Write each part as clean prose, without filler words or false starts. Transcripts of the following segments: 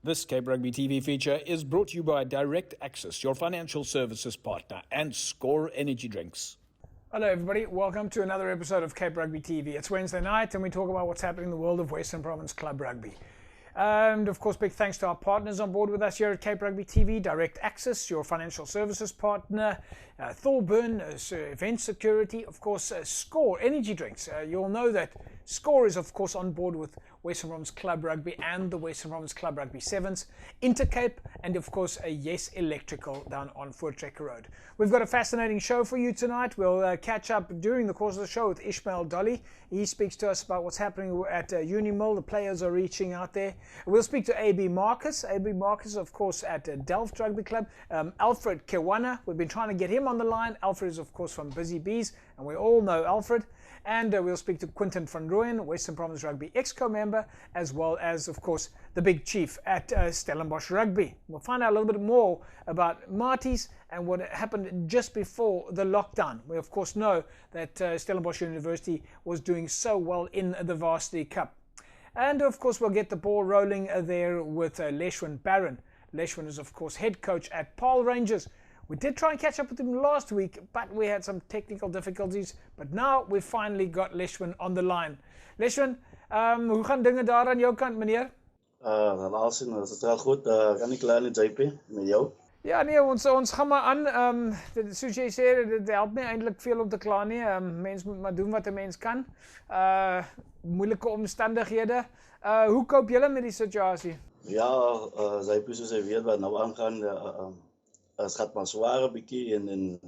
This Cape Rugby TV feature is brought to you by Direct Access, your financial services partner, and Score Energy Drinks. Hello everybody, welcome to another episode of Cape Rugby TV. It's Wednesday night and we talk about what's happening in the world of Western Province Club Rugby. And of course, big thanks to our partners on board with us here at Cape Rugby TV, Direct Access, your financial services partner, Thorburn, Event Security, of course, Score Energy Drinks. You'll know that Score is of course on board with Western Province Club Rugby and the Western Province Club Rugby Sevens, Intercape, and of course Yes Electrical down on Voortrekker Road. We've got a fascinating show for you tonight. We'll catch up during the course of the show with Ishmael Dolly. He speaks to us about what's happening at Unimil. The players are reaching out there. We'll speak to AB Marcus. AB Marcus, of course, at Delft Rugby Club. Alfred Kewana, we've been trying to get him on the line. Alfred is, of course, from Busy Bees, and we all know Alfred. And we'll speak to Quinton van Rooyen, Western Province Rugby Exco member, as well as, of course, the big chief at Stellenbosch Rugby. We'll find out a little bit more about Marties and what happened just before the lockdown. We, of course, know that Stellenbosch University was doing so well in the Varsity Cup. And, of course, we'll get the ball rolling there with Leshwin Barron. Leshwin is, of course, head coach at Paarl Rangers. We did try and catch up with him last week, but we had some technical difficulties. But now we've finally got Leshwin on the line. Leshwin, hoe gaan dinge daar aan jou kant, meneer? Alsien, is het wel goed. Kan ik klaar in JP met jou? Ja, nee, ons gaan maar aan. Soos jy sê, dit help nie eintlik veel om te kla nie. Mens moet maar doen wat 'n mens kan. Moeilike omstandighede. Hoe koop julle met die situasie? Ja, JP soos jy weet wat nou aangaan, het gaat maar zwaar bietjie en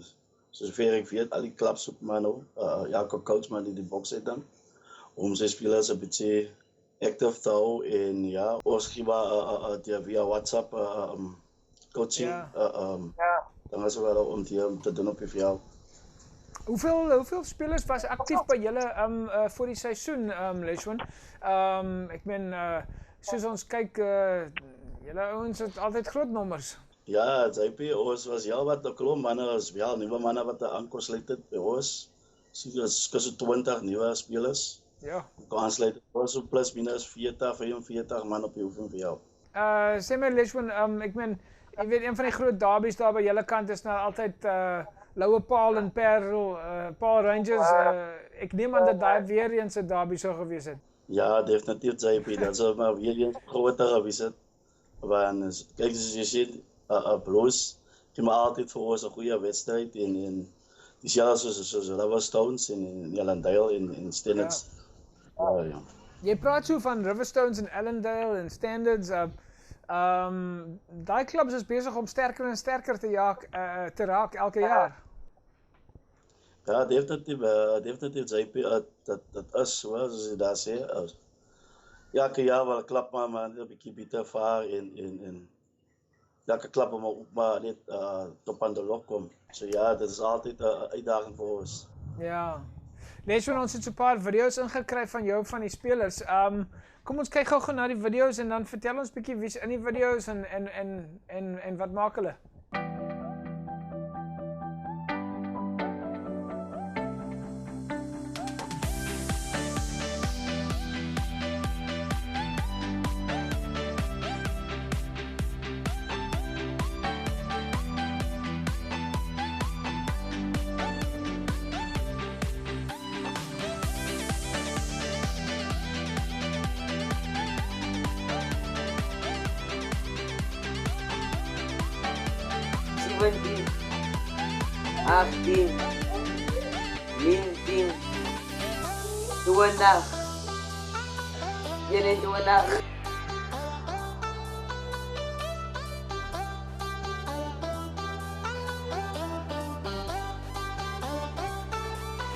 zover ik weet, al die clubs zoeken maar nou, Jacob Coachman die box zit dan, om zijn spelers een beetje actief te houden en ja, ons geven via WhatsApp coaching, dan is het wel om die te doen op je jou. Hoeveel spelers was actief bij julle voor die seizoen, Leshwin? Ik ben, soos ons kyk, julle ouens het altijd groot nommers. Ja, JP, ons was heel wat de klomp mannen, was wel nieuwe mannen wat aangesluit bij ons. Tussen 20 nieuwe spelers. Ja. Kan aansluiten. Ons so plus minus 40, 45 man op je oefen voor jou. Sê my Leshwin, ek meen, jy weet een van die groot derbies daar by julle kant is nou altyd Loue Paarl en Paarl Rangers. Ek neem aan dat daai weer eens 'n derby sou gewees het. Ja, definitief JP, dat sou maar weer eens groter gewees het. Want kyk soos jy sê, Blues gee maar altyd vir ons 'n goeie wedstryd en dis ja soos River Stones en Allendale en Standards. Ja. Jy praat so van River Stones en Allendale en Standards. Daai clubs is besig om sterker en sterker te raak elke jaar. Ja, definitief JP, dat is soos jy daar sê. Elke jaar wel klap maar 'n bietjie beter vaar en elke klap maar net top aan de lok kom. So ja, dit is altyd 'n uitdaging vir ons. Ja. Leshwin, ons het so 'n paar video's ingekry van jou van die spelers. Kom ons kyk gou na die video's en dan vertel ons bietjie wie's in die video's en wat maak hulle? Seventeen, 18, 19, 20, 21.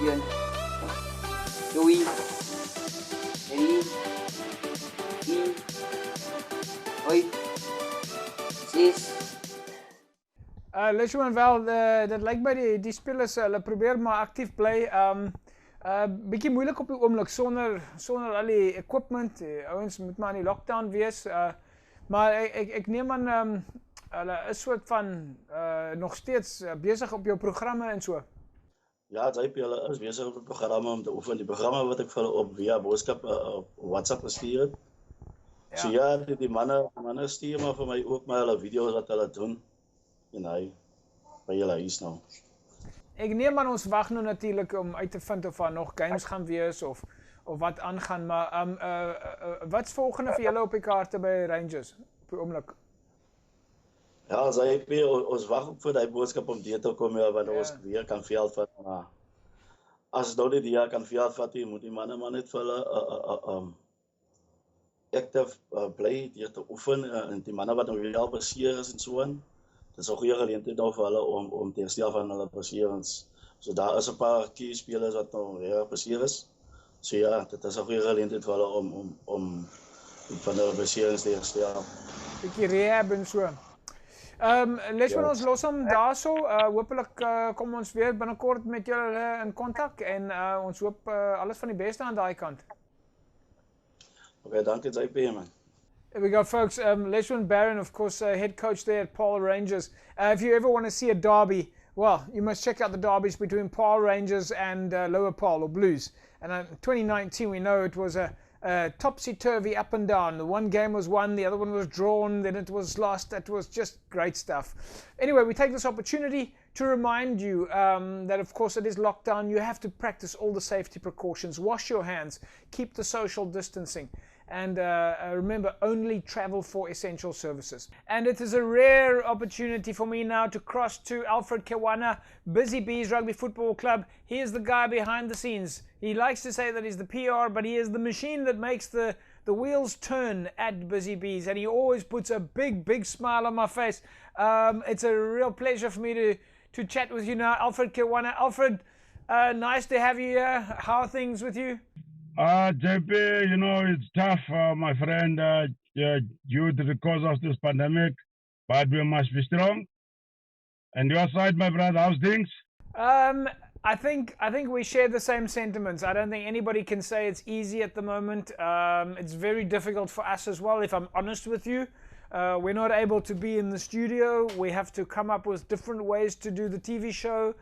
Yun. 2, 3, 4, 5, 6. Leshwin, wel, dit lyk by die spelers, hulle probeer maar aktief bly. Bietjie moeilik op die oomblik sonder al die equipment. Ouens moet maar in die lockdown wees. Maar ek neem aan hulle is soort van nog steeds besig op jou programme en so. Ja, JP, hulle is besig op 'n programme om te oefen. Die programme wat ek vir hulle op via boodskap op WhatsApp gestuur het. So ja, die mannen stuur maar vir my ook maar hulle video's wat hulle doen. En hy by julle huis nou. Ek neem aan ons wag nou natuurlik om uit te vind of daar nog games gaan wees of wat aangaan, maar wat's volgende vir julle op die kaarte by Rangers op die oomblik? Ja, ons wag op vir die boodskap om deur te kom, ja, want ons weer kan veld vat. Maar as nou die jaar kan veld vat, moet die manne maar net vir hulle active bly hier te oefen en die manne wat nog wel beseer is en so aan. Dit is 'n goeie geleentheid nou vir hulle om te herstel van hulle beserings. So daar is 'n paar key spelers wat nog weer beseer is. So ja, dit is 'n goeie geleentheid vir hulle om van hulle beserings te herstel. Bietjie rehab en so. Lesman, ons los hom daarso. Hopelik kom ons weer binnekort met julle in kontak en ons hoop alles van die beste aan daai kant. Okay, dankie JP man. There we go, folks. Lesman Barron, of course, head coach there at Paarl Rangers. If you ever want to see a derby, well, you must check out the derbies between Paarl Rangers and Lower Paarl or Blues. And in 2019, we know it was a topsy-turvy, up and down. The one game was won, the other one was drawn, then it was lost. That was just great stuff. Anyway, we take this opportunity to remind you that, of course, it is lockdown. You have to practice all the safety precautions. Wash your hands. Keep the social distancing. And remember, only travel for essential services. And it is a rare opportunity for me now to cross to Alfred Kewana, Busy Bees Rugby Football Club. He is the guy behind the scenes. He likes to say that he's the PR, but he is the machine that makes the wheels turn at Busy Bees. And he always puts a big smile on my face. It's a real pleasure for me to chat with you now, Alfred Kewana. Alfred, nice to have you here. How are things with you? JP, you know, it's tough, my friend, due to the cause of this pandemic, but we must be strong. And your side, my brother, how's things? I think we share the same sentiments. I don't think anybody can say it's easy at the moment. It's very difficult for us as well, if I'm honest with you. We're not able to be in the studio. We have to come up with different ways to do the TV show.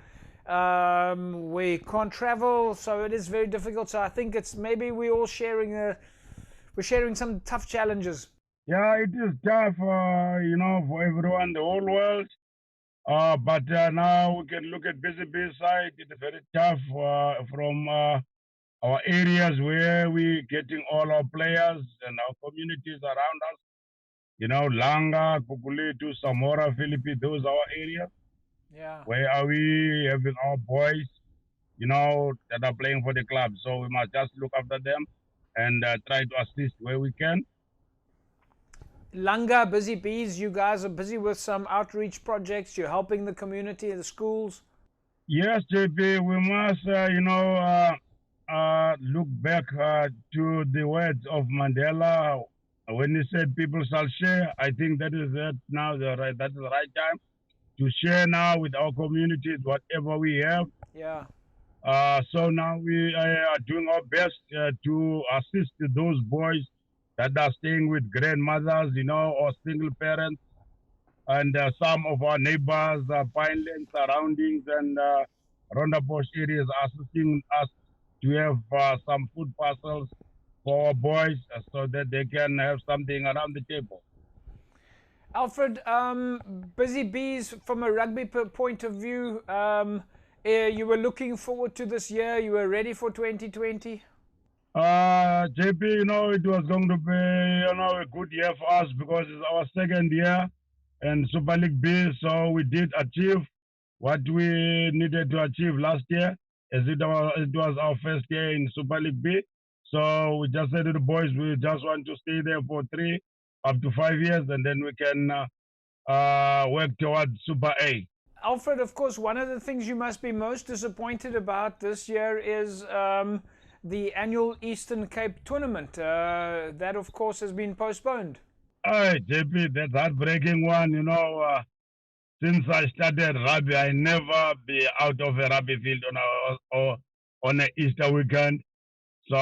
We can't travel, so it is very difficult. So I think it's maybe we're all sharing some tough challenges. Yeah, it is tough, you know, for everyone, the whole world. But now we can look at Busy Bees side. It is very tough from our areas where we're getting all our players and our communities around us. You know, Langa, Kukulitu, Samora, Philippi, those are our areas. Yeah. Where are we having our boys, you know, that are playing for the club? So we must just look after them and try to assist where we can. Langa, Busy Bees, you guys are busy with some outreach projects. You're helping the community, the schools. Yes, JP, we must, you know, look back to the words of Mandela when he said people shall share. I think that is it now. That is the right time to share now with our communities whatever we have. Yeah. So now we are doing our best to assist those boys that are staying with grandmothers, you know, or single parents, and some of our neighbors, Pineland surroundings and Rondebosch areas, assisting us to have some food parcels for our boys so that they can have something around the table. Alfred, Busy Bees, from a rugby point of view, you were looking forward to this year. You were ready for 2020? JP, you know, it was going to be, you know, a good year for us because it's our second year in Super League B. So we did achieve what we needed to achieve last year, as it was our first year in Super League B. So we just said to the boys, we just want to stay there for 3 up to 5 years, and then we can work towards Super A. Alfred, of course, one of the things you must be most disappointed about this year is the annual Eastern Cape tournament. That, of course, has been postponed. JP, that's heartbreaking one. You know, since I started rugby, I never be out of a rugby field on an Easter weekend. So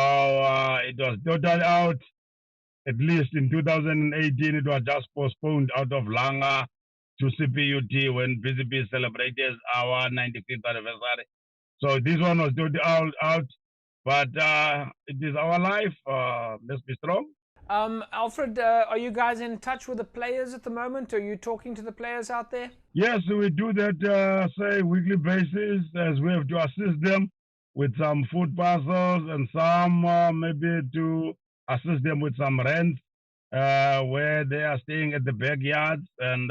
it was totally out. At least in 2018, it was just postponed out of Langa to CPUT when Busy Bees celebrated our 95th anniversary. So this one was totally out. But it is our life. Let's be strong. Alfred, are you guys in touch with the players at the moment? Are you talking to the players out there? Yes, we do that, say, weekly basis, as we have to assist them with some food parcels and some maybe to assist them with some rent where they are staying at the backyards, and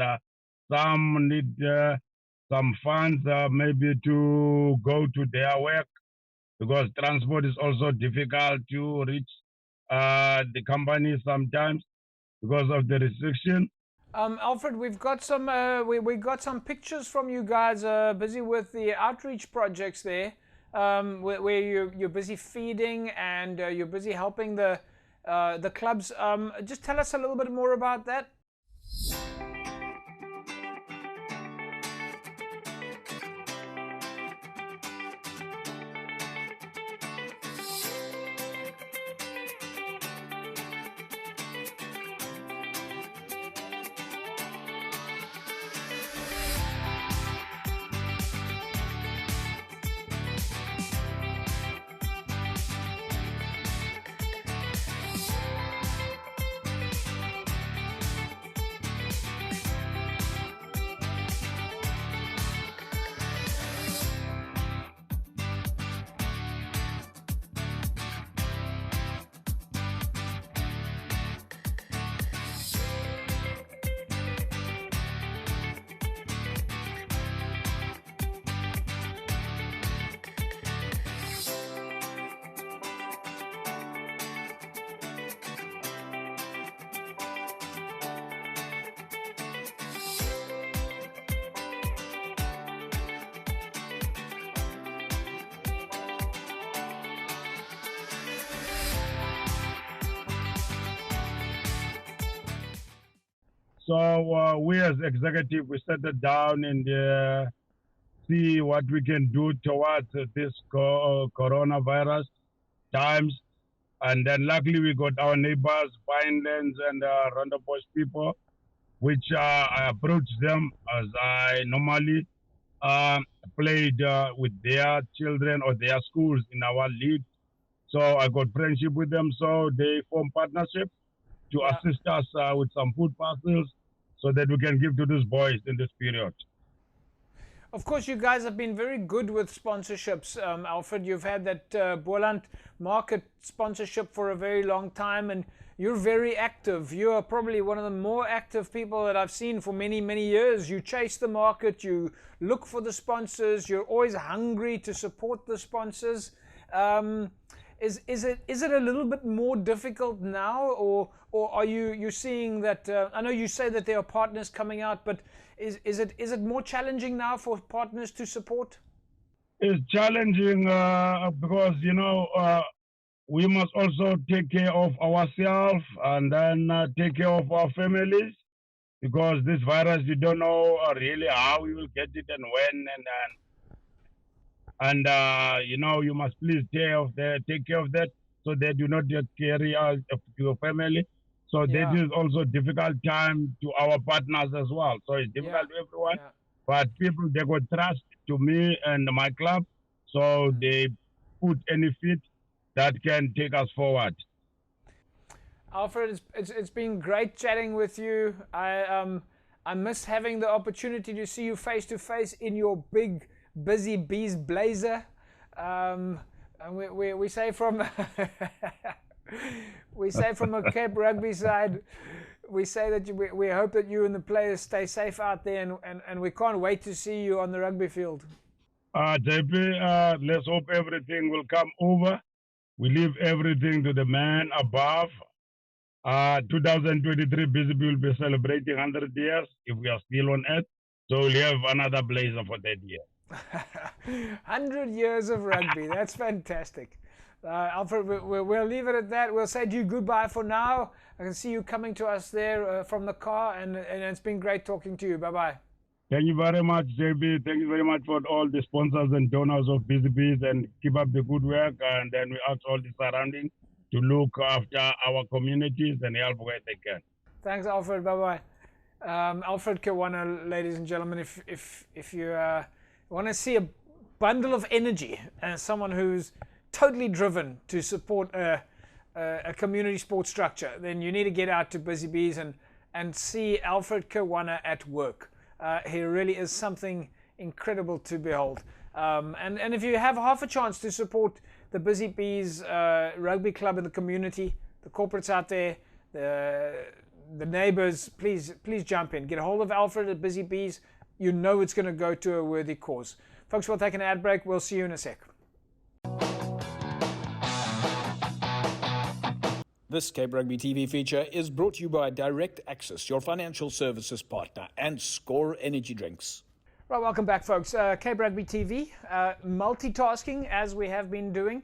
some need some funds maybe to go to their work because transport is also difficult to reach the company sometimes because of the restriction. Alfred, we've got some we got some pictures from you guys busy with the outreach projects there, where you're busy feeding and you're busy helping the clubs. Just tell us a little bit more about that. So we as executive, we settled down and see what we can do towards this coronavirus times. And then luckily we got our neighbors, Vinelands and Rondebosch people, which I approached them as I normally played with their children or their schools in our league. So I got friendship with them. So they formed partnership to assist us with some food parcels so that we can give to these boys in this period. Of course, you guys have been very good with sponsorships, Alfred. You've had that Boland market sponsorship for a very long time, and you're very active. You are probably one of the more active people that I've seen for many, many years. You chase the market, you look for the sponsors, you're always hungry to support the sponsors. Is it a little bit more difficult now, or are you seeing that? I know you say that there are partners coming out, but is it more challenging now for partners to support? It's challenging because we must also take care of ourselves and then take care of our families, because this virus you don't know really how we will get it and when, and you must please take care of that so that you not just carry out to your family. So that is also a difficult time to our partners as well. So it's difficult to everyone, but people, they got trust to me and my club, so they put any fit that can take us forward. Alfred, it's been great chatting with you. I miss having the opportunity to see you face to face in your big busy bees blazer, and we say from we say from a Cape Rugby side, we say that we hope that you and the players stay safe out there, and we can't wait to see you on the rugby field. JP, let's hope everything will come over. We leave everything to the man above. 2023 BCB will be celebrating 100 years if we are still on earth, so we'll have another blazer for that year. 100 years of rugby. That's fantastic. Alfred, we'll leave it at that. We'll say to you goodbye for now. I can see you coming to us there from the car, and it's been great talking to you. Bye-bye. Thank you very much, JB. Thank you very much for all the sponsors and donors of BCBs, and keep up the good work. And then we ask all the surrounding to look after our communities and help where they can. Thanks, Alfred. Bye-bye. Alfred Kiwana, ladies and gentlemen, if you want to see a bundle of energy and someone who's totally driven to support a a community sports structure, then you need to get out to Busy Bees and see Alfred Kawana at work. He really is something incredible to behold. And if you have half a chance to support the Busy Bees rugby club in the community, the corporates out there, the neighbors, please jump in. Get a hold of Alfred at Busy Bees. You know it's going to go to a worthy cause. Folks, we'll take an ad break. We'll see you in a sec. This Cape Rugby TV feature is brought to you by Direct Access, your financial services partner, and Score Energy Drinks. Right, welcome back, folks. Cape Rugby TV, multitasking as we have been doing.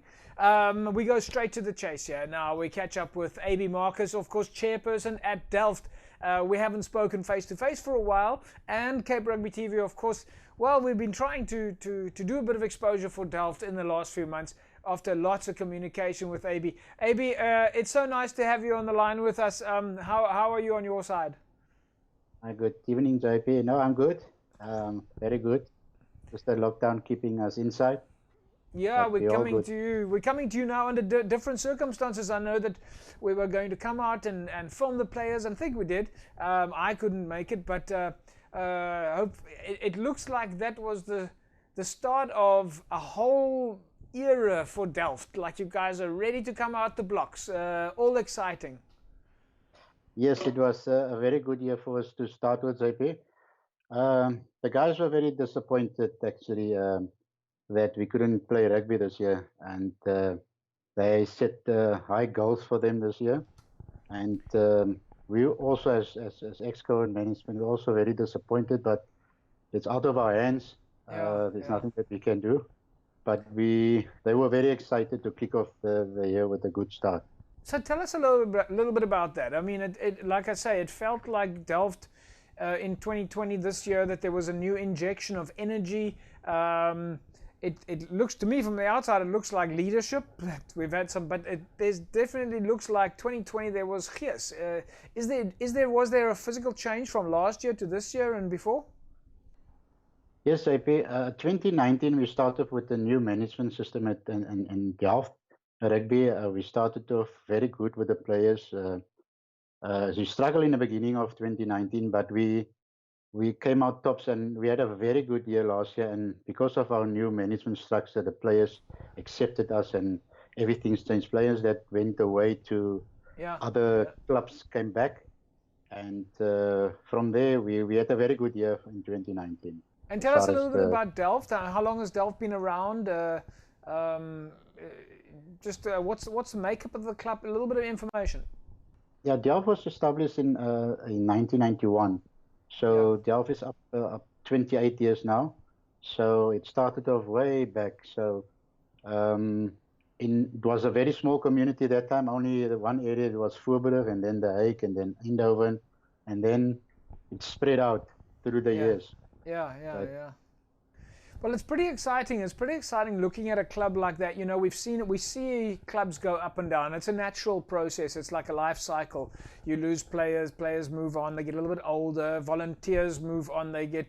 We go straight to the chase here. Now we catch up with AB Marcus, of course, chairperson at Delft. We haven't spoken face to face for a while, and Cape Rugby TV, of course. Well, we've been trying to do a bit of exposure for Delft in the last few months after lots of communication with AB. AB, it's so nice to have you on the line with us. How are you on your side? Hi, good evening, JP. No, I'm good. Very good. Just the lockdown keeping us inside. Yeah, we're coming to you. We're coming to you now under different circumstances. I know that we were going to come out and film the players, and I think we did. I couldn't make it, but it looks like that was the start of a whole era for Delft. Like you guys are ready to come out the blocks. All exciting. Yes, it was a very good year for us to start with, JP. The guys were very disappointed, actually, that we couldn't play rugby this year, and they set high goals for them this year. And we also, as Exco and management, were also very disappointed, but it's out of our hands. There's nothing that we can do. But they were very excited to kick off the year with a good start. So tell us a little bit about that. I mean, it like I say, it felt like Delft in 2020 this year that there was a new injection of energy. It looks to me from the outside, it looks like leadership. We've had some, but there's definitely looks like 2020 there was gees. Was there a physical change from last year to this year and before? Yes, JP. 2019 we started with the new management system in Delft Rugby. We started off very good with the players. We struggled in the beginning of 2019, but we came out tops, and we had a very good year last year. And because of our new management structure, the players accepted us, and everything's changed. Players that went away to other clubs came back, and from there we had a very good year in 2019. And tell us a little bit about Delft. How long has Delft been around? What's the makeup of the club? A little bit of information. Yeah, Delft was established in 1991. So Delft is up 28 years now. So it started off way back. So it was a very small community that time. Only the one area was Voorburg, and then The Hague, and then Eindhoven, and then it spread out through the years. Yeah. Well, it's pretty exciting. It's pretty exciting looking at a club like that. You know, we see clubs go up and down. It's a natural process. It's like a life cycle. You lose players move on, they get a little bit older, volunteers move on, they get,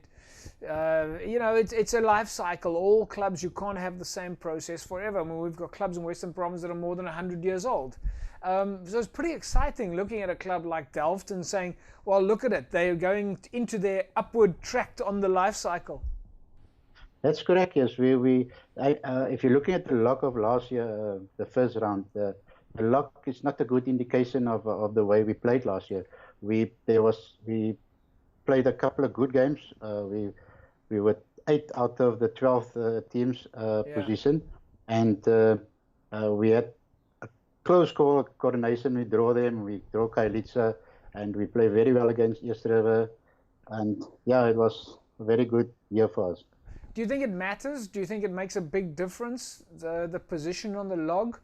it's a life cycle. All clubs, you can't have the same process forever. I mean, we've got clubs in Western Province that are more than 100 years old. So it's pretty exciting looking at a club like Delft and saying, well, look at it. They're going into their upward track on the life cycle. That's correct, yes. If you're looking at the log of last year, the first round, the log is not a good indication of the way we played last year. We played a couple of good games. We were 8 out of the 12 teams position, and we had a close coordination. We draw them, we draw Kailica, and we play very well against East River. And yeah, it was a very good year for us. Do you think it matters? Do you think it makes a big difference, the position on the log?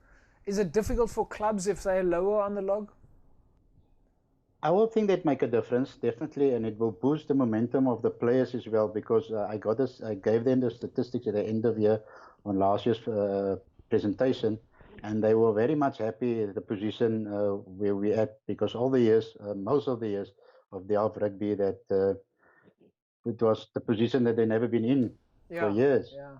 Is it difficult for clubs if they're lower on the log? I will think that make a difference, definitely, and it will boost the momentum of the players as well, because I gave them the statistics at the end of the year on last year's presentation, and they were very much happy with the position where we at, because all the years, most of the years of the Delft Rugby, that it was the position that they never been in for years. Yeah.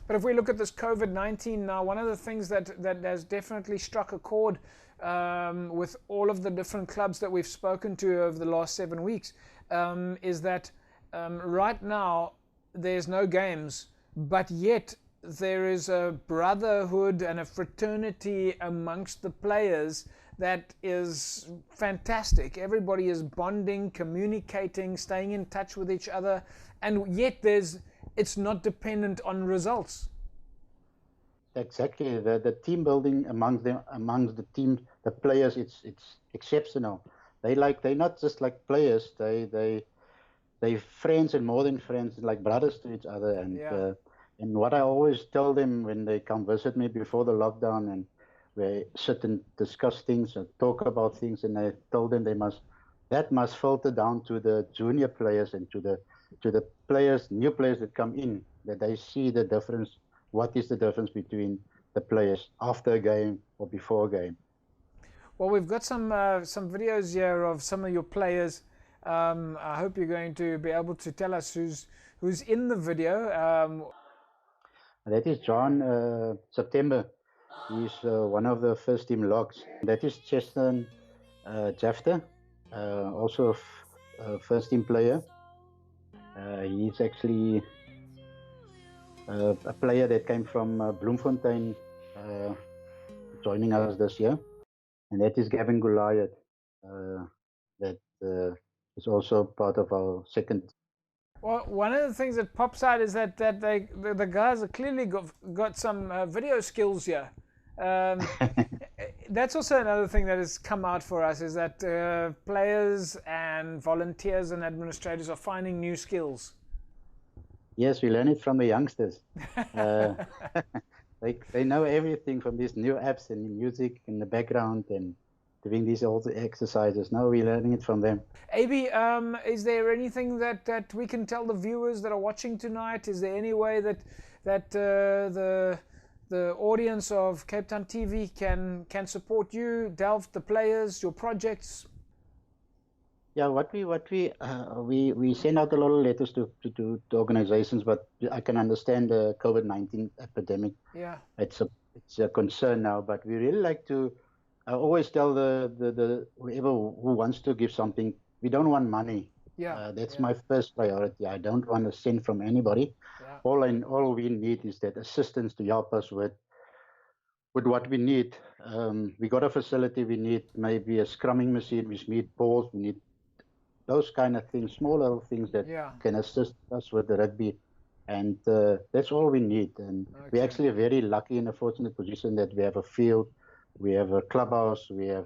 But if we look at this COVID-19 now, one of the things that has definitely struck a chord with all of the different clubs that we've spoken to over the last 7 weeks is that right now there's no games, but yet there is a brotherhood and a fraternity amongst the players that is fantastic. Everybody is bonding, communicating, staying in touch with each other, and yet it's not dependent on results. Exactly, the team building amongst the team, the players, it's exceptional. They're not just like players. They friends and more than friends, like brothers to each other. And what I always tell them when they come visit me before the lockdown, and we sit and discuss things and talk about things, and I told them that must filter down to the junior players and to the players, new players that come in, that they see the difference. What is the difference between the players after a game or before a game? Well, we've got some videos here of some of your players. I hope you're going to be able to tell us who's in the video. That is John September. He's one of the first team locks. That is Cheston Jafter, also a first team player. He's actually a player that came from Bloemfontein, joining us this year. And that is Gavin Goliath, that is also part of our second. Well, one of the things that pops out is that the guys have clearly got some video skills here. That's also another thing that has come out for us, is that players and volunteers and administrators are finding new skills. Yes, we learn it from the youngsters. They know everything from these new apps and music in the background and doing these old exercises. Now we're learning it from them. AB, is there anything that we can tell the viewers that are watching tonight? Is there any way that the audience of Cape Town TV can support you, Delft, the players, your projects? Yeah, we send out a lot of letters to organizations, but I can understand the COVID-19 epidemic. Yeah, it's a concern now, but we really like to. I always tell the whoever who wants to give something, we don't want money. Yeah, that's my first priority. I don't want to send from anybody. Yeah. All we need is that assistance to help us with what we need. We got a facility. We need maybe a scrumming machine. We need balls. We need those kind of things, small little things that can assist us with the rugby. And that's all we need. And we're actually very lucky in a fortunate position that we have a field, we have a clubhouse, we have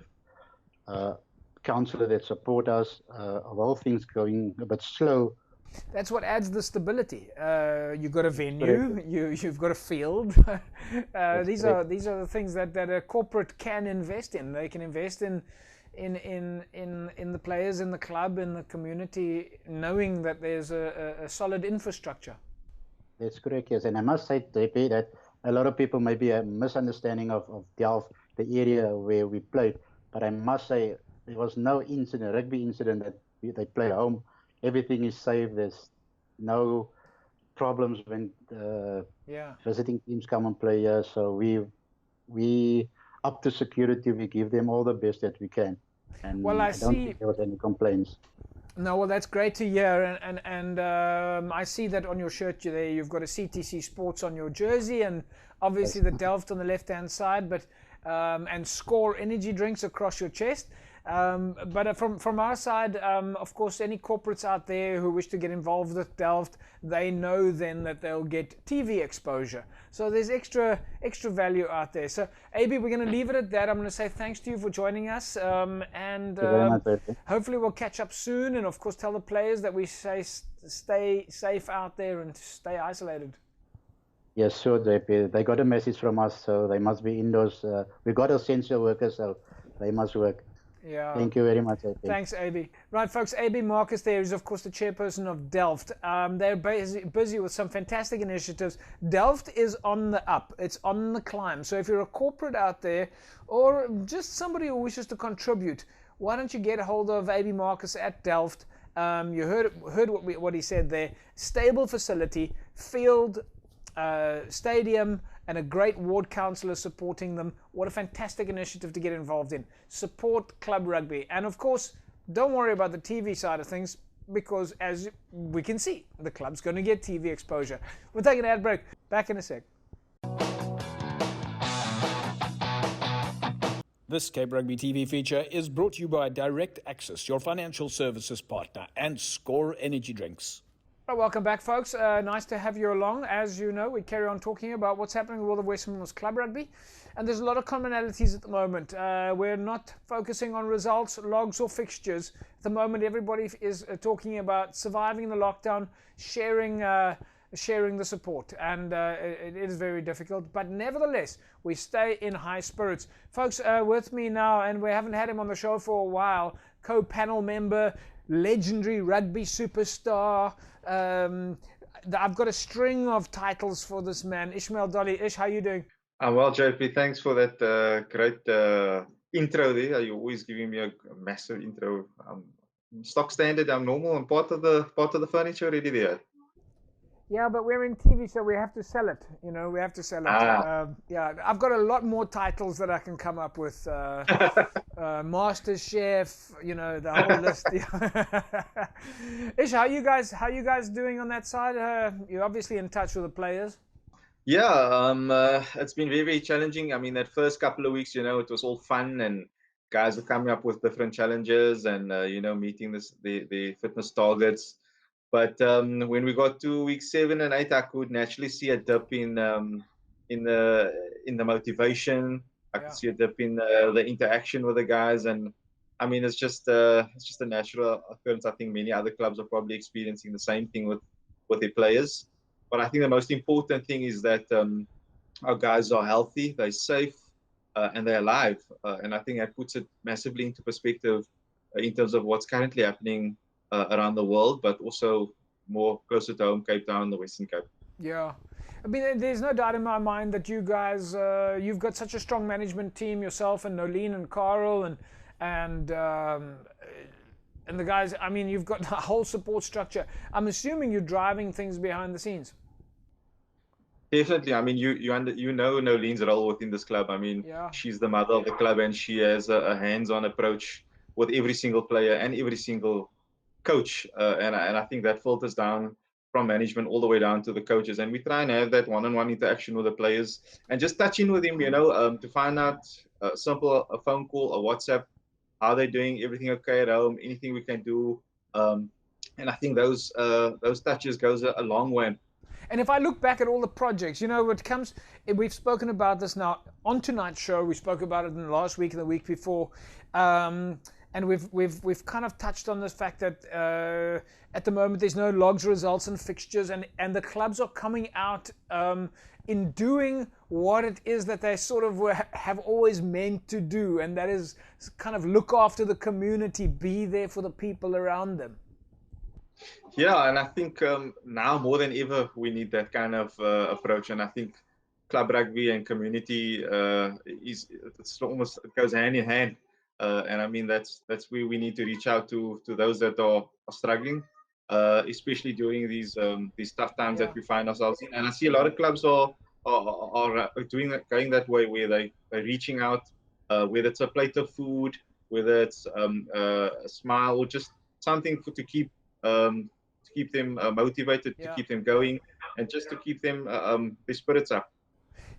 a councillor that support us. Of all things going a bit slow. That's what adds the stability. You've got a venue, you've got a field. These are the things that a corporate can invest in. They can invest in the players, in the club, in the community, knowing that there's a solid infrastructure. That's correct, yes. And I must say, JP, that a lot of people may be a misunderstanding of Delft, the area where we played. But I must say, there was no incident, rugby incident that they played home. Everything is safe. There's no problems when visiting teams come and play here. So we up to security. We give them all the best that we can. And well, I don't think there was any complaints. No, well, that's great to hear, and I see that on your shirt there. You've got a CTC Sports on your jersey, and obviously the Delft on the left-hand side, but and Score energy drinks across your chest. But from our side, of course, any corporates out there who wish to get involved with Delft, they know then that they'll get TV exposure. So there's extra value out there. So, AB, we're going to leave it at that. I'm going to say thanks to you for joining us, and hopefully we'll catch up soon. And of course, tell the players that we say stay safe out there and stay isolated. Yes, sure, JP. They got a message from us, so they must be indoors. We got essential workers, so they must work. Yeah. Thank you very much, AB. Thanks, AB. Right, folks, AB Marcus there is, of course, the chairperson of Delft. They're busy with some fantastic initiatives. Delft is on the up. It's on the climb. So if you're a corporate out there or just somebody who wishes to contribute, why don't you get a hold of AB Marcus at Delft? You heard what he said there. Stable facility, field, stadium and a great ward councillor supporting them. What a fantastic initiative to get involved in. Support club rugby. And of course, don't worry about the TV side of things, because as we can see, the club's going to get TV exposure. We'll take an ad break. Back in a sec. This Cape Rugby TV feature is brought to you by Direct Access, your financial services partner, and Score Energy Drinks. Well, welcome back, folks. Nice to have you along. As you know, we carry on talking about what's happening in the world of Western Province Club Rugby, and there's a lot of commonalities at the moment. We're not focusing on results, logs, or fixtures. At the moment, everybody is talking about surviving the lockdown, sharing the support, and it is very difficult, but nevertheless we stay in high spirits. Folks, with me now, and we haven't had him on the show for a while, co-panel member, legendary rugby superstar. I've got a string of titles for this man, Ishmael Dolly. Ish, how you doing? I'm well, JP. Thanks for that great intro there. You're always giving me a massive intro. Stock standard. I'm normal. I'm part of the furniture already there. Yeah, but we're in TV, so we have to sell it. You know, we have to sell it. Yeah, I've got a lot more titles that I can come up with. Master Chef, you know, the whole list. Ish, how you guys doing on that side? You're obviously in touch with the players. Yeah, it's been very, very challenging. I mean, that first couple of weeks, you know, it was all fun and guys are coming up with different challenges and you know, meeting the fitness targets. But when we got to week 7 and 8, I could naturally see a dip in the motivation. I could see a dip in the interaction with the guys, and I mean, it's just a natural occurrence. I think many other clubs are probably experiencing the same thing with their players. But I think the most important thing is that our guys are healthy, they're safe, and they're alive. And I think that puts it massively into perspective in terms of what's currently happening around the world, but also more closer to home, Cape Town, the Western Cape. Yeah, I mean, there's no doubt in my mind that you guys, you've got such a strong management team, yourself and Nolene and Carl and the guys. I mean, you've got a whole support structure. I'm assuming you're driving things behind the scenes. Definitely. I mean, you know Nolene's role within this club. I mean, she's the mother of the club, and she has a hands-on approach with every single player and every single coach, and I think that filters down from management all the way down to the coaches, and we try and have that one-on-one interaction with the players and just touch in with them, you know, to find out a phone call, a WhatsApp, how they're doing, everything okay at home, anything we can do, and I think those touches goes a long way. And if I look back at all the projects, you know, we've spoken about this now on tonight's show. We spoke about it in the last week and the week before. And we've kind of touched on the fact that at the moment there's no logs, results, and fixtures, and the clubs are coming out in doing what it is that they sort of have always meant to do, and that is kind of look after the community, be there for the people around them. Yeah, and I think now more than ever we need that kind of approach, and I think club rugby and community it goes hand in hand. And I mean, that's where we need to reach out to those that are struggling, especially during these tough times that we find ourselves in. And I see a lot of clubs are going that way, where they're reaching out, whether it's a plate of food, whether it's a smile, or just something to keep them motivated, to keep them going, and just to keep them their spirits up.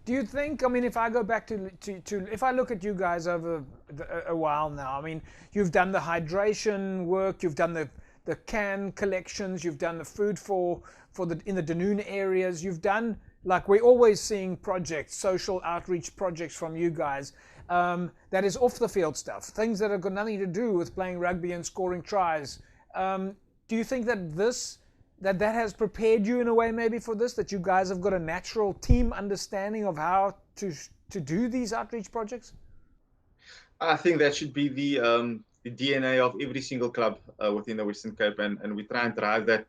Do you think, I mean, if I go back to if I look at you guys over a while now, I mean, you've done the hydration work, you've done the can collections, you've done the food in the Dunoon areas, you've done, like, we're always seeing projects, social outreach projects from you guys, that is off the field stuff, things that have got nothing to do with playing rugby and scoring tries. Do you think that that has prepared you in a way maybe for this, that you guys have got a natural team understanding of how to do these outreach projects? I think that should be the DNA of every single club within the Western Cape, and we try and drive that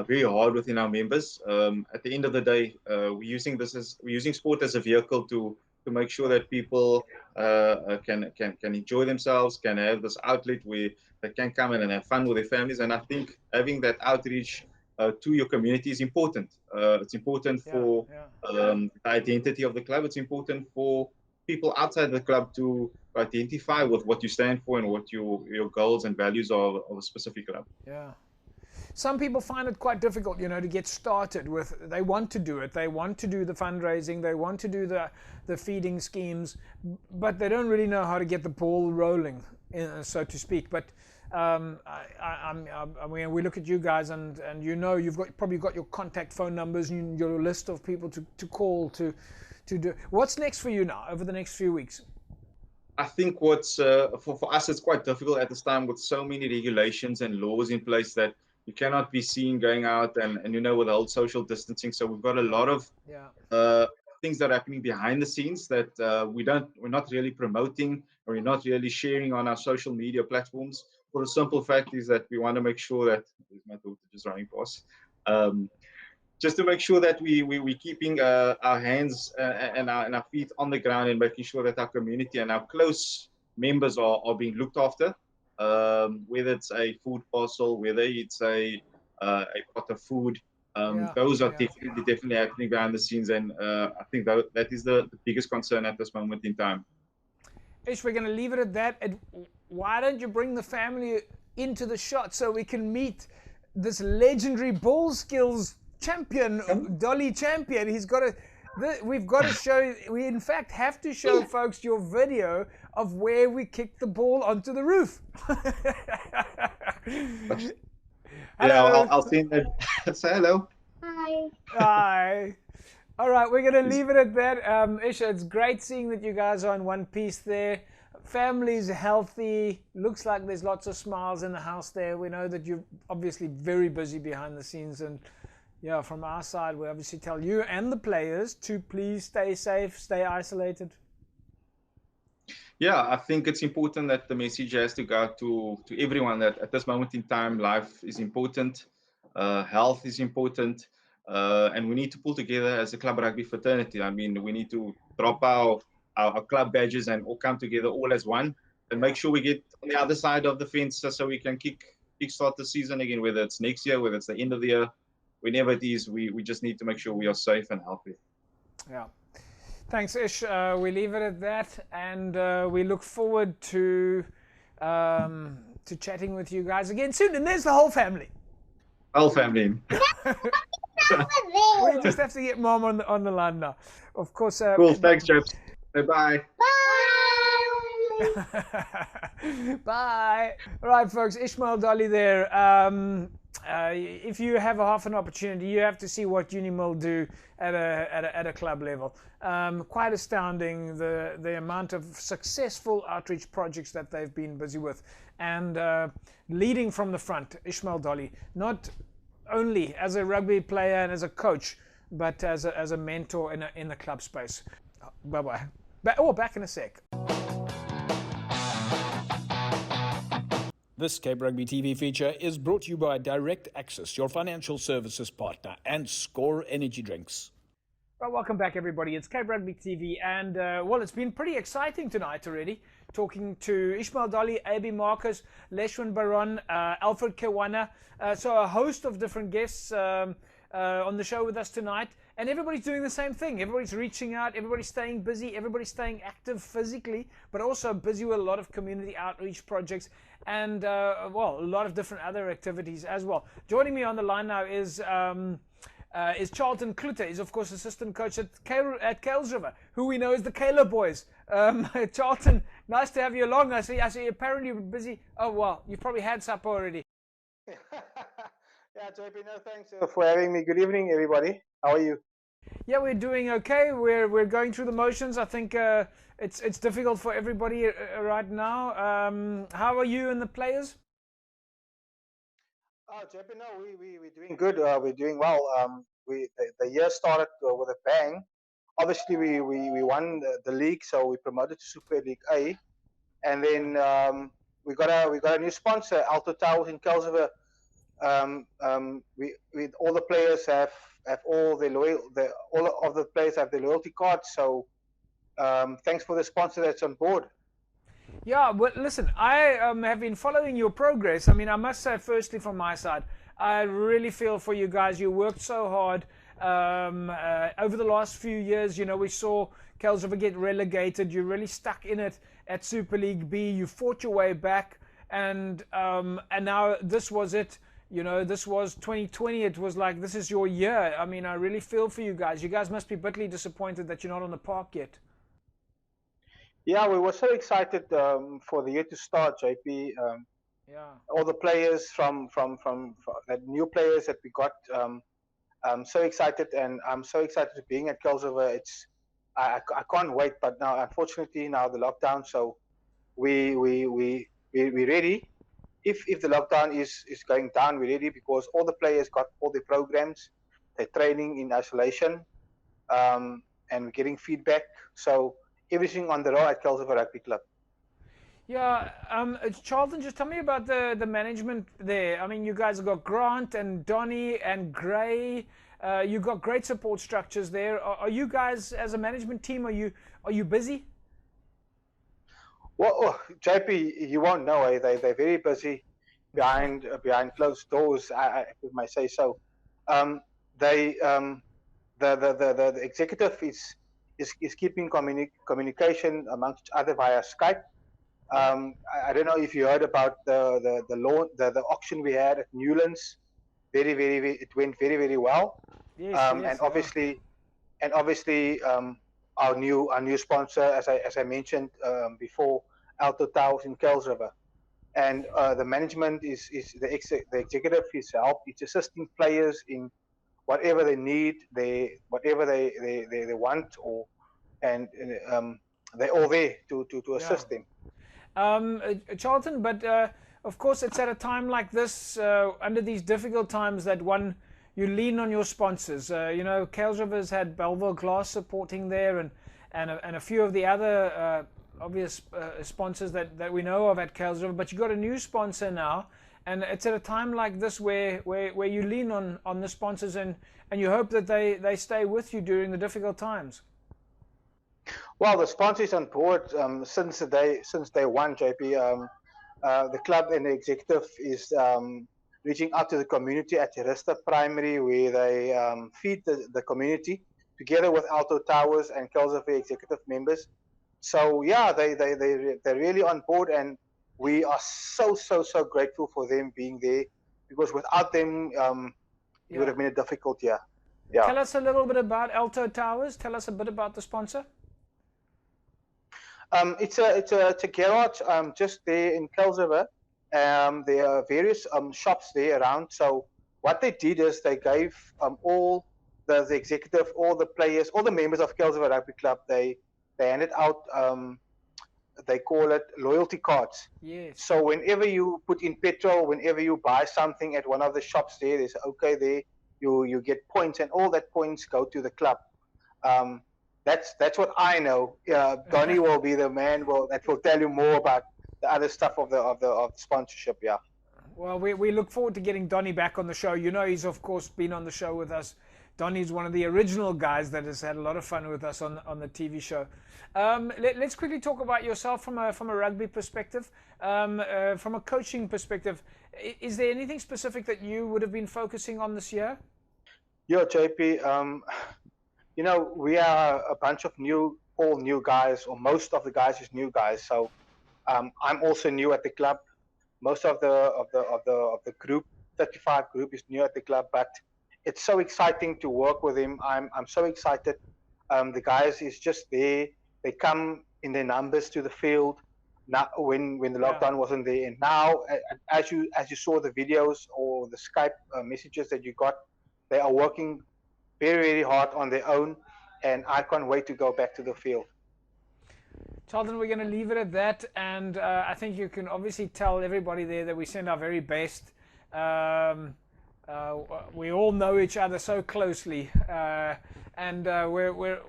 very hard within our members. At the end of the day, we're using sport as a vehicle to make sure that people can enjoy themselves, can have this outlet where they can come in and have fun with their families. And I think having that outreach to your community is important. It's important for the identity of the club. It's important for people outside the club to identify with what you stand for and what your goals and values are of a specific club. Yeah. Some people find it quite difficult, to get started with. They want to do it. They want to do the fundraising. They want to do the feeding schemes, but they don't really know how to get the ball rolling, so to speak. But I mean, we look at you guys, and you've probably got your contact phone numbers and your list of people to call to do. What's next for you now over the next few weeks? I think what's for us, it's quite difficult at this time with so many regulations and laws in place that you cannot be seen going out and with the whole social distancing. So we've got a lot of things that are happening behind the scenes that we're not really promoting, or we're not really sharing on our social media platforms. For the simple fact is that we want to make sure that my daughter just running past. Just to make sure that we're keeping our hands and our feet on the ground and making sure that our community and our close members are being looked after, whether it's a food parcel, whether it's a pot of food. Those are definitely happening behind the scenes, and I think that is the biggest concern at this moment in time. Ish, we're going to leave it at that. And why don't you bring the family into the shot so we can meet this legendary ball skills champion, Dolly champion? We've got to show. We in fact have to show folks your video of where we kicked the ball onto the roof. I'll send that. Say hello. Hi. Hi. All right, we're going to leave it at that. Isha, it's great seeing that you guys are in one piece there. Family's healthy. Looks like there's lots of smiles in the house there. We know that you're obviously very busy behind the scenes, and from our side, we obviously tell you and the players to please stay safe, stay isolated. Yeah, I think it's important that the message has to go to everyone that at this moment in time, life is important, health is important, and we need to pull together as a club rugby fraternity. I mean, we need to drop our club badges and all come together all as one, and make sure we get on the other side of the fence so we can kickstart the season again, whether it's next year, whether it's the end of the year. Whenever it is, we just need to make sure we are safe and healthy. Yeah. Thanks, Ish. We leave it at that, and we look forward to chatting with you guys again soon. And there's the whole family. Whole family. We just have to get Mom on the line now. Of course. Cool. Thanks, chaps. Bye-bye. Bye. All right, folks. Ishmael Dolly there. If you have half an opportunity, you have to see what Unimil do at a club level. Quite astounding, the amount of successful outreach projects that they've been busy with, and leading from the front. Ishmael Dolly, not only as a rugby player and as a coach, but as a mentor in the club space. Bye bye. Back in a sec. This Cape Rugby TV feature is brought to you by Direct Access, your financial services partner, and Score Energy Drinks. Well, welcome back, everybody. It's Cape Rugby TV, and it's been pretty exciting tonight already. Talking to Ishmael Dolly, AB Marcus, Leshwin Baron, Alfred Kewana, so a host of different guests on the show with us tonight. And everybody's doing the same thing. Everybody's reaching out. Everybody's staying busy. Everybody's staying active physically, but also busy with a lot of community outreach projects and, a lot of different other activities as well. Joining me on the line now is Charlton Kluter. He's, of course, assistant coach at Kales River, who we know as the Kayla Boys. Charlton, nice to have you along. I see apparently you're busy. Oh, well, you've probably had supper already. Yeah, JP, no, thanks for having me. Good evening, everybody. How are you? Yeah, we're doing okay. We're going through the motions. I think it's difficult for everybody right now. How are you and the players? Oh, JP, no, we're doing good. We're doing well. The year started with a bang. Obviously, we won the league, so we promoted to Super League A, and then we got a new sponsor, Alto Towers in Kelsriver. All the players have all of the players have their loyalty cards. So thanks for the sponsor that's on board. Yeah, well, listen, I have been following your progress. I mean, I must say, firstly, from my side, I really feel for you guys. You worked so hard over the last few years. You know, we saw Kelsriver get relegated. You really stuck in it at Super League B. You fought your way back, and now this was it. You know, this was 2020. It was like, this is your year. I mean, I really feel for you guys. You guys must be bitterly disappointed that you're not on the park yet. Yeah, we were so excited for the year to start, JP. Yeah. All the players from the new players that we got. I'm so excited, and I'm so excited to being at Kelsriver. I can't wait. But now, unfortunately, now the lockdown. So we ready. If the lockdown is going down, we're ready because all the players got all the programs. They're training in isolation, and we're getting feedback. So everything on the road at Kelsriver Rugby Club. Yeah, Charlton, just tell me about the management there. I mean, you guys have got Grant and Donny and Gray. You've got great support structures there. Are you guys, as a management team, are you busy? Well, JP, you won't know. They're very busy behind closed doors. I may say so. The executive is keeping communication amongst each other via Skype. I don't know if you heard about the auction we had at Newlands. It went very well. Yes, And obviously, our new sponsor, as I mentioned before, Alto Towers in Kelsriver, and the management is the executive is it's assisting players in whatever they need, whatever they want, and they're all there to assist them. Charlton, but of course it's at a time like this, under these difficult times, that you lean on your sponsors. You know, Kelsriver's had Belleville Glass supporting there, and a few of the other obvious sponsors that we know of at Kelsriver. But you've got a new sponsor now, and it's at a time like this where you lean on the sponsors, and you hope that they stay with you during the difficult times. Well, the sponsor is on board since day one, JP. The club and the executive is reaching out to the community at Rista Primary, where they feed the community together with Alto Towers and Kelsriver executive members. So yeah, they're really on board, and we are so grateful for them being there, because without them, it would have been a difficult year. Yeah. Tell us a little bit about Alto Towers. Tell us a bit about the sponsor. It's a garage just there in Kelsriver. There are various shops there around. So what they did is they gave all the executive, all the players, all the members of Kelsriver Rugby Club, they handed out, they call it loyalty cards. Yes. So whenever you put in petrol, whenever you buy something at one of the shops there, they say, okay, there you get points, and all that points go to the club. That's what I know. Donny will be the man that will tell you more about the other stuff of the sponsorship. Yeah. Well, we look forward to getting Donny back on the show. You know, he's of course been on the show with us. Donny's one of the original guys that has had a lot of fun with us on the TV show. Let's quickly talk about yourself from a rugby perspective, from a coaching perspective. Is there anything specific that you would have been focusing on this year? Yeah, JP. You know, we are a bunch of all new guys, or most of the guys is new guys. So I'm also new at the club. Most of the group, 35 group, is new at the club, but it's so exciting to work with him. I'm so excited. The guys is just there. They come in their numbers to the field now when the lockdown wasn't there. And now, as you saw the videos or the Skype messages that you got, they are working very hard on their own, and I can't wait to go back to the field. Charlton, we're going to leave it at that, and I think you can obviously tell everybody there that we send our very best. We all know each other so closely, and we're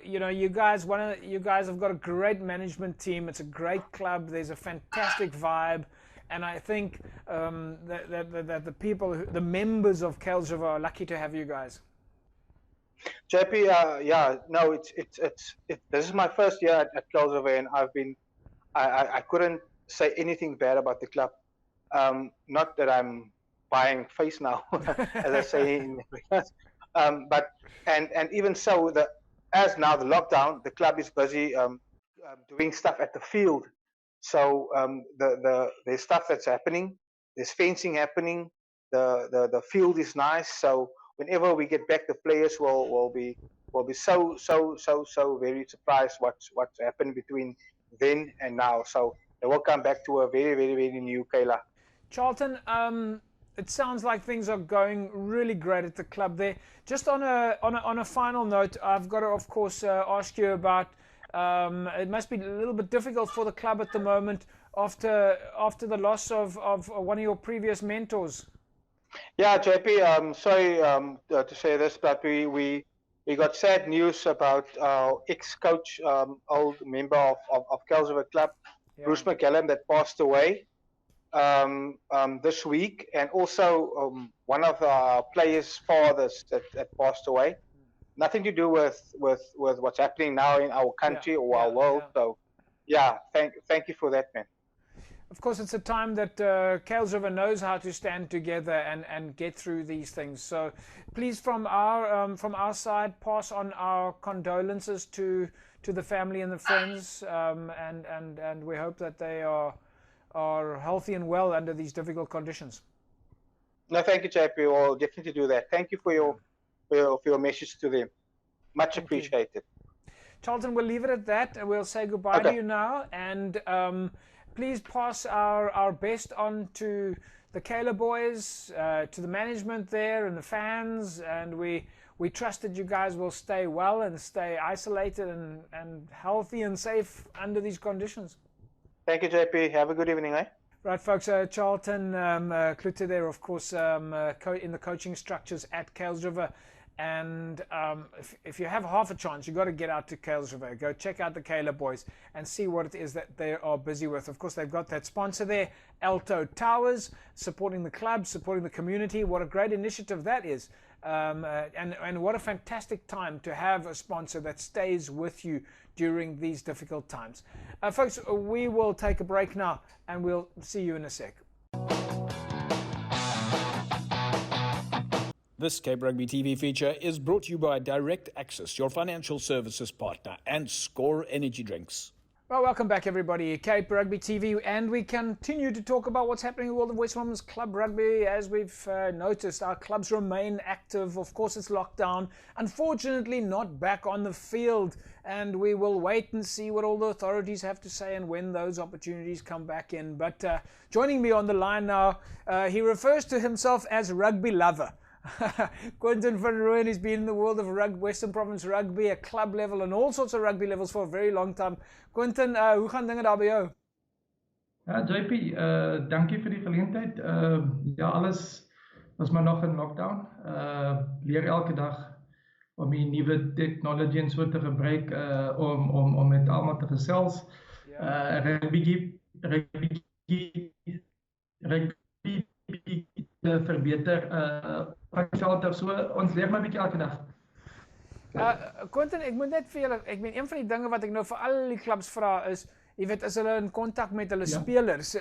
you know, you guys have got a great management team. It's a great club. There's a fantastic vibe, and I think that the people, the members of Kelsriver, are lucky to have you guys. JP, this is my first year at Kelsriver, and I've been I couldn't say anything bad about the club. Not that I'm buying face now, as I say in but and even so, as now the lockdown, the club is busy doing stuff at the field. So there's stuff that's happening. There's fencing happening. The field is nice. So whenever we get back, the players will be so very surprised what's happened between then and now. So they will come back to a very new Kayla. Charlton, it sounds like things are going really great at the club there. Just on a final note, I've got to, of course, ask you about. It must be a little bit difficult for the club at the moment after the loss of one of your previous mentors. Yeah, JP. Sorry to say this, but we got sad news about our ex-coach, old member of Kelsriver Club, Yeah. Bruce McCallum, that passed away this week, and also one of our players' fathers that passed away. Nothing to do with what's happening now in our country or our world. So, yeah, thank you for that, man. Of course, it's a time that Kelsriver knows how to stand together and get through these things. So, please, from our side, pass on our condolences to the family and the friends, and we hope that they are healthy and well under these difficult conditions. No, thank you, JP. We'll definitely do that. Thank you for your message to them. Much appreciated. Charlton, we'll leave it at that, and we'll say goodbye to you now. And please pass our best on to the Kayla boys, to the management there and the fans, and we trust that you guys will stay well and stay isolated and healthy and safe under these conditions. Thank you, JP. Have a good evening, eh? Right, folks, Charlton Klute there, of course, in the coaching structures at Kelsriver. And if you have half a chance, you've got to get out to Kelsriver. Go check out the Kayla boys and see what it is that they are busy with. Of course, they've got that sponsor there, Alto Towers, supporting the club, supporting the community. What a great initiative that is. And what a fantastic time to have a sponsor that stays with you during these difficult times. Folks, we will take a break now, and we'll see you in a sec. This Cape Rugby TV feature is brought to you by Direct Access, your financial services partner, and Score Energy Drinks. Well, welcome back, everybody. Cape Rugby TV, and we continue to talk about what's happening in the world of West Women's Club Rugby. As we've noticed, our clubs remain active. Of course, it's lockdown. Unfortunately, not back on the field, and we will wait and see what all the authorities have to say and when those opportunities come back in. But joining me on the line now, he refers to himself as rugby lover. Quentin van Rooyen has been in the world of Western Province Rugby, a club level and all sorts of rugby levels for a very long time. Quentin, hoe gaan dinge daar by jou? JP, dankie vir die geleentheid. Ja, alles was maar nog in lockdown. Leer elke dag om die nuwe technology en so te gebruik om met almal te gesels. Rugby verbeter. So, ons leer maar 'n bietjie elke dag. Quentin, ek moet net vir julle, ek meen een van die dinge wat ek nou vir al die klubs vra is, jy weet, is hulle in kontak met hulle spelers.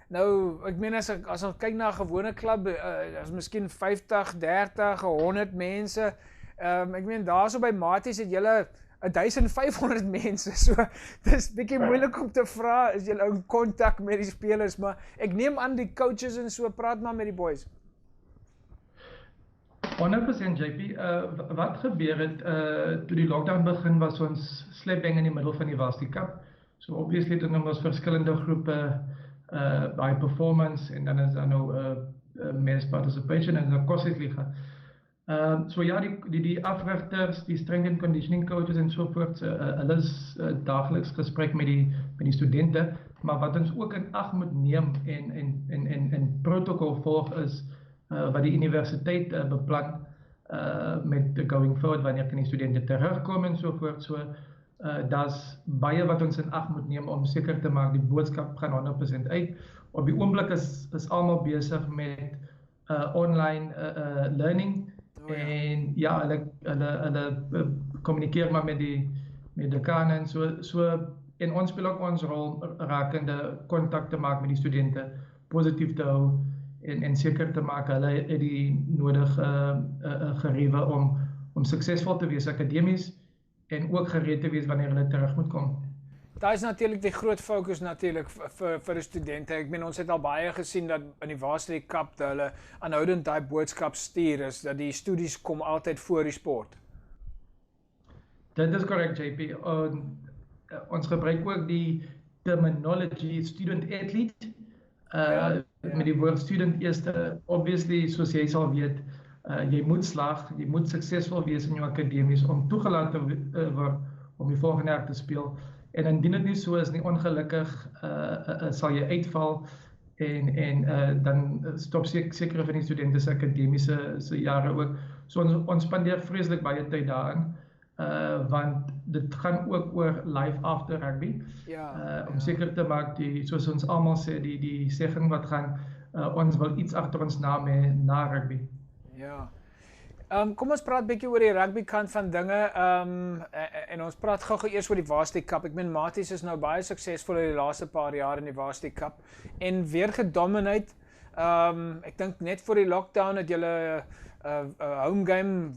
Nou, ek meen as ons kyk na 'n gewone klub, is miskien 50, 30, 100 mense. Ek meen daarso by Maties het julle 1500 mense. So dis bietjie moeilik om te vra is julle in kontak met die spelers, maar ek neem aan die coaches en so praat maar met die boys. 100% JP, wat gebeur het toe die lockdown begin was ons slapbang in die middel van die Varsity Cup. So obviously het ons verskillende groepe by performance en dan is daar nou mass participation en dan kosliga. So ja, die afrigters, die strength and conditioning coaches en so voort, hulle is dageliks gesprek met die studente, maar wat ons ook in ag moet neem en protokol volg is wat die universiteit beplan met going forward, wanneer kan die studente terugkom en so voort. So daar's baie wat ons in ag moet neem om seker te maak die boodskap gaan 100% uit. Op die oomblik is almal besig met online learning. En ja, hulle kommunikeer maar met die dekane en so en ons speel ook ons rol rakende kontak te maak met die studente, positief te hou en seker te maak hulle het die nodige geriewe om suksesvol te wees akademies en ook gereed te wees wanneer hulle terug moet kom. Daar is natuurlik die groot fokus natuurlik vir die studente. Ek meen ons het al baie gesien dat in die Varsity Cup dat hulle aanhoudend daai boodskap stuur is dat die studies kom altyd voor die sport. Dit is korrek JP. Ons gebruik ook die terminology student athlete. Met die woord student eerste, obviously soos jy sal weet, jy moet slaag, jy moet suksesvol wees in jou akademies om toegelaat te word om die volgende jaar te speel. En indien dit nie so is nie, ongelukkig sal jy uitval en dan stop sekere van die studente se akademiese jare ook. So ons spandeer vreeslik baie tyd daarin, want dit gaan ook oor life after rugby. Om seker te maak, soos ons almal sê, die segging wat gaan, ons wil iets agter ons naam hê na rugby. Ja. Kom ons praat bietjie oor die rugby kant van dinge, en ons praat gou-gou eers oor die Varsity Cup. Ek meen Maties is nou baie suksesvol in die laaste paar jaar in die Varsity Cup en weer gedominate. Ek dink net voor die lockdown het julle home game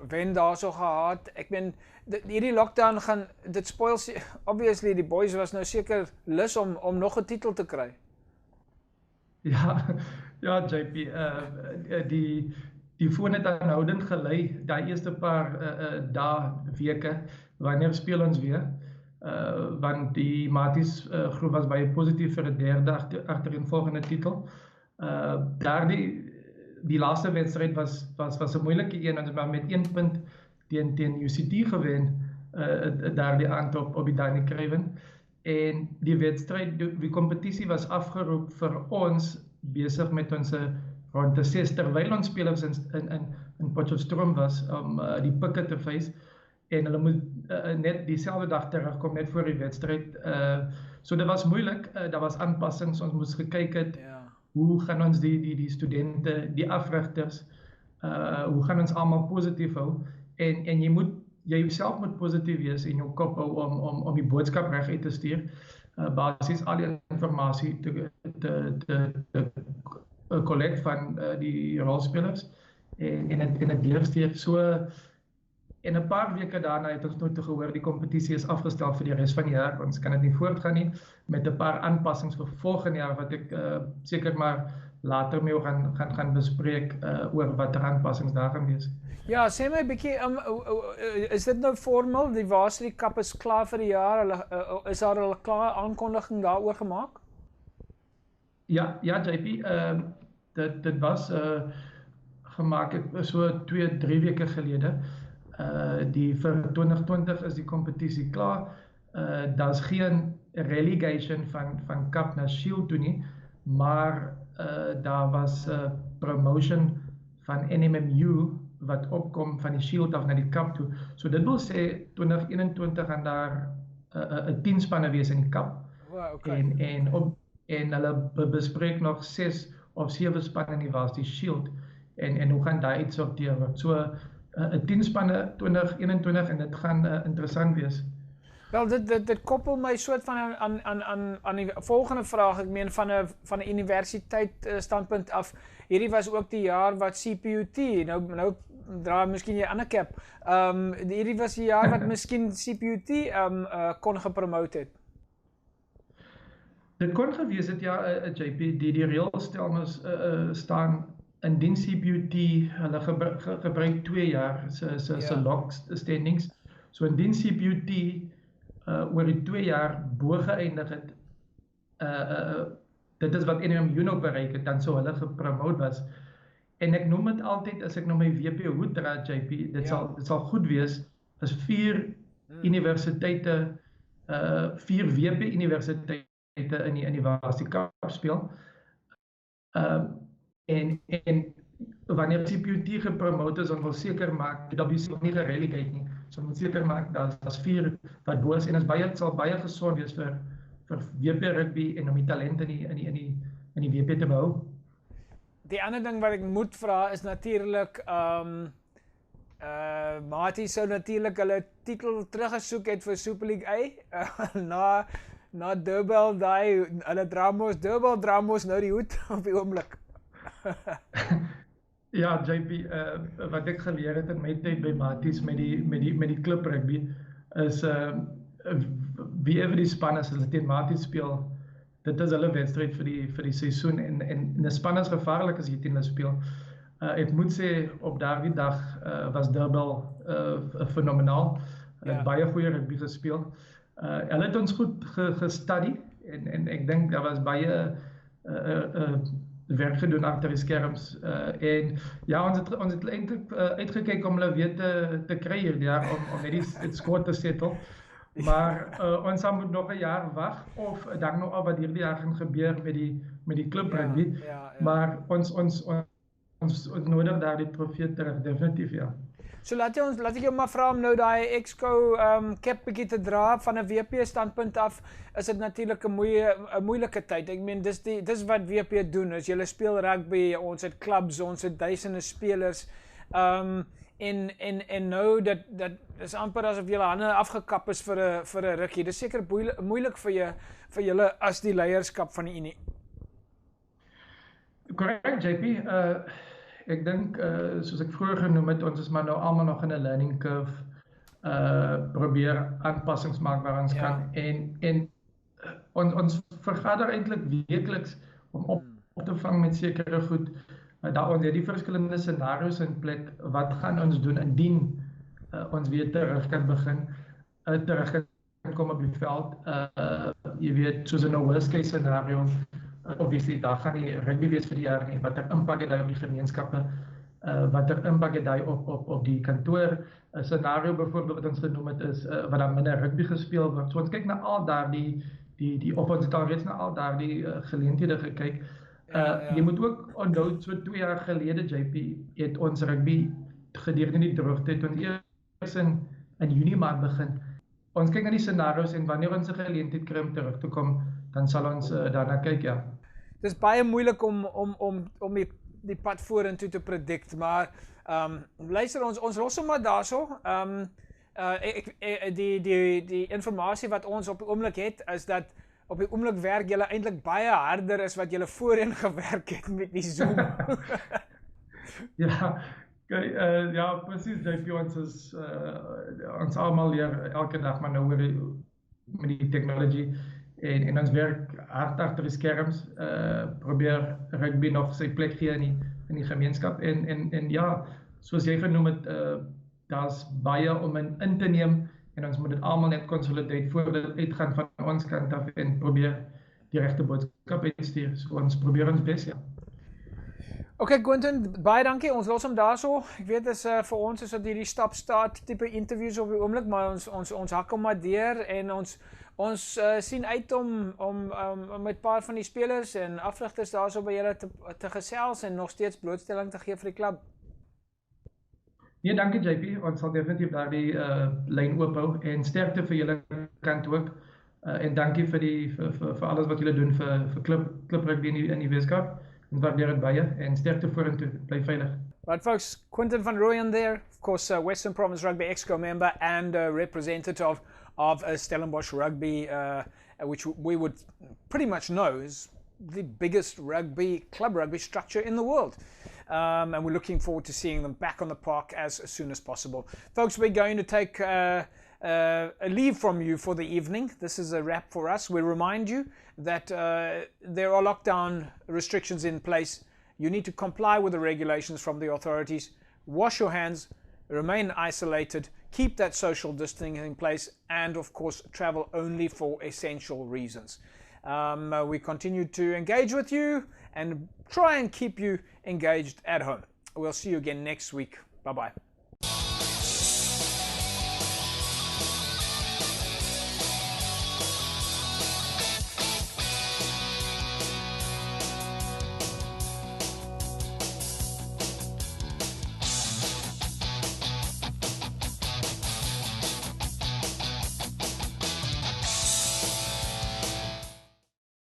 wen daarso gehad. Ek meen hierdie lockdown gaan dit spoil, obviously die boys was nou seker lus om nog 'n titel te kry. Ja JP, die foon het aanhoudend gelei, daai eerste paar dae, weke, wanneer speel ons weer, want die Maties groep was baie positief vir 'n derde agtereenvolgende titel. Die laaste wedstryd was 'n moeilike een, ons het met 1 punt teen UCT gewen, daardie aand op die Danny Craven. En die wedstryd, die kompetisie was afgeroep vir ons besig met ons ronde 6, terwyl ons spelers in Potchefstroom was om die pikke te face, en hulle moet net dieselfde dag terugkom, net voor die wedstryd. So dit was moeilik, daar was aanpassings, ons moes gekyk het, hoe gaan ons die studente, die afrigters, hoe gaan ons almal positief hou, en jy self moet positief wees in jou kop hou om die boodskap reg uit te stuur, basies al die informasie te collect van die rolspelers en het deurstuur. So en 'n paar weke daarna het ons nou te gehoor die kompetisie is afgestel vir die res van die jaar. Ons kan dit nie voortgaan nie met 'n paar aanpassings vir volgende jaar wat ek seker maar later mee gaan bespreek oor watter aanpassings daar gaan wees. Ja, sê my 'n bietjie, is dit nou formal? Die Varsity Cup is klaar vir die jaar. Is daar al 'n klaar aankondiging daaroor gemaak? Ja JP, dit was gemaak so 2-3 weke gelede. Die vir 2020 is die kompetisie klaar. Daar's geen relegation van Cup na Shield toe nie, maar daar was promotion van NMMU wat opkom van die Shield af na die Cup toe. So dit wil sê 2021 gaan daar 'n 10 spanne wees in die Cup. En hulle bespreek nog 6 of 7 spanne in die Varsity Shield en hoe gaan daai uitsorteer word. So 'n 10 spanne 2021 en dit gaan interessant wees. Wel, dit koppel my soort van aan die volgende vraag. Ek meen van 'n universiteit standpunt af. Hierdie was ook die jaar wat CPUT, nou draai miskien jy 'n ander cap. Hierdie was die jaar wat miskien CPUT kon gepromote het. Dit kon gewees het, ja, JP, die reëlstel staan indien CPUT, hulle gebruik 2 jaar se lock standings. So indien CPUT oor die 2 jaar bo geëindig het, dit is wat NMU nou bereik het, dan sou hulle gepromote was. En ek noem dit altyd, as ek nou my WP hoed dra, JP, dit sal goed wees, as 4 universiteite, 4 WP universiteite in die Varsity Cup speel. En wanneer CPUT gepromote is, dan wil seker maak, dat is nie gerelegate nie, so moet seker maak, dat is 4 wat bo is, en het sal baie gesond wees vir WP rugby en om die talent in die WP te behou. Die ander ding wat ek moet vra is natuurlik, Matie sou natuurlik hulle titel teruggesoek het vir Super League A. Na Durban, hulle Durban dramos nou die hoed op die oomblik. Ja, JP, wat ek geleer het in my tyd by Maties met die klub rugby is wie ever die span is, as hulle teen Maties speel, dit is hulle wedstryd vir die seisoen en 'n span is gevaarlik as jy teen hulle speel. Ek moet sê op daardie dag was Durban fenomenaal. Hulle het baie goeie rugby gespeel. Hulle het ons goed gestudy en ek dink daar was baie werk gedoen agter die skerms en ja, ons het eintlik uitgekyk om hulle weer te kry hierdie jaar om net die skoor te settle. Maar ons moet nog 'n jaar wag of dan nog al wat hierdie jaar gaan gebeur met die klub rugby. Maar ons nodig daardie trofee terug, definitief, ja. So laat ek jou maar vra om nou daai Exco cap bietjie te dra van 'n WP standpunt af, is dit natuurlik 'n moeilike tyd. Ek meen dis wat WP doen. As jy speel rugby, ons het clubs, ons het duisende spelers. En nou dat is amper asof julle hande afgekap is vir 'n rukkie. Dis seker moeilik vir julle as die leierskap van die Unie. Correct, JP. Ek dink, soos ek vroeër genoem het, ons is maar nou almal nog in 'n learning curve, probeer aanpassings maak waar ons kan en ons vergader eintlik weekliks om op te vang met sekere goed. Daar ons het die verskillende scenario's in plek. Wat gaan ons doen indien ons weer terug kan begin, terug kan kom op die veld? Jy weet, soos in 'n worst case scenario, obviously, daar gaan nie rugby wees vir die jaar nie. Watter impak het hy op die gemeenskappe? Watter impak het hy op die kantoor? 'n Scenario byvoorbeeld wat ons genoem het is wat daar minder rugby gespeel word. So ons kyk na al daardie of ons het al reeds na al daardie geleenthede gekyk. Jy moet ook onthou, so 2 jaar gelede, JP, het ons rugby gedurende die droogte, toe ons eers in Junie maand begin. Ons kyk na die scenario's en wanneer ons 'n geleentheid kry om terug te kom, dan sal ons daarna kyk, ja. Dit is baie moeilik om die pad vorentoe te predict, maar luister, ons los hom maar daarso. Die informasie wat ons op die oomblik het, is dat op die oomblik werk julle eintlik baie harder as wat julle voorheen gewerk het met die Zoom. Ja, presies, JP, ons almal leer elke dag maar nou met die technology en ons werk hard agter die skerms, probeer rugby nog sy plek gee in die gemeenskap en ja, soos jy genoem het, daar's baie om in te neem en ons moet dit almal net konsolideer voor dit uitgaan van ons kant af en probeer die regte boodskap uitstuur. So ons probeer ons bes, ja. Okay, Quentin, baie dankie. Ons los hom daarso. Ek weet vir ons is dit hierdie stap-start tipe interviews op die oomblik, maar ons hak hom maar deur en ons sien uit om met 'n paar van die spelers en afrigters daarso by julle te gesels en nog steeds blootstelling te gee vir die klub. Nee, dankie JP. Ons sal definitief daardie lyn oop hou en sterkte vir julle kant ook. En dankie vir alles wat julle doen vir klub rugby in die Weskaap. Ons waardeer dit baie en sterkte vorentoe. Bly veilig. Right, folks, Quentin van Rooyen there, of course, Western Province Rugby Exco member and representative of Stellenbosch Rugby, which we would pretty much know is the biggest club rugby structure in the world. And we're looking forward to seeing them back on the park as soon as possible. Folks, we're going to take a leave from you for the evening. This is a wrap for us. We remind you that there are lockdown restrictions in place. You need to comply with the regulations from the authorities. Wash your hands, remain isolated, keep that social distancing in place, and of course travel only for essential reasons. We continue to engage with you and try and keep you engaged at home. We'll see you again next week. Bye-bye.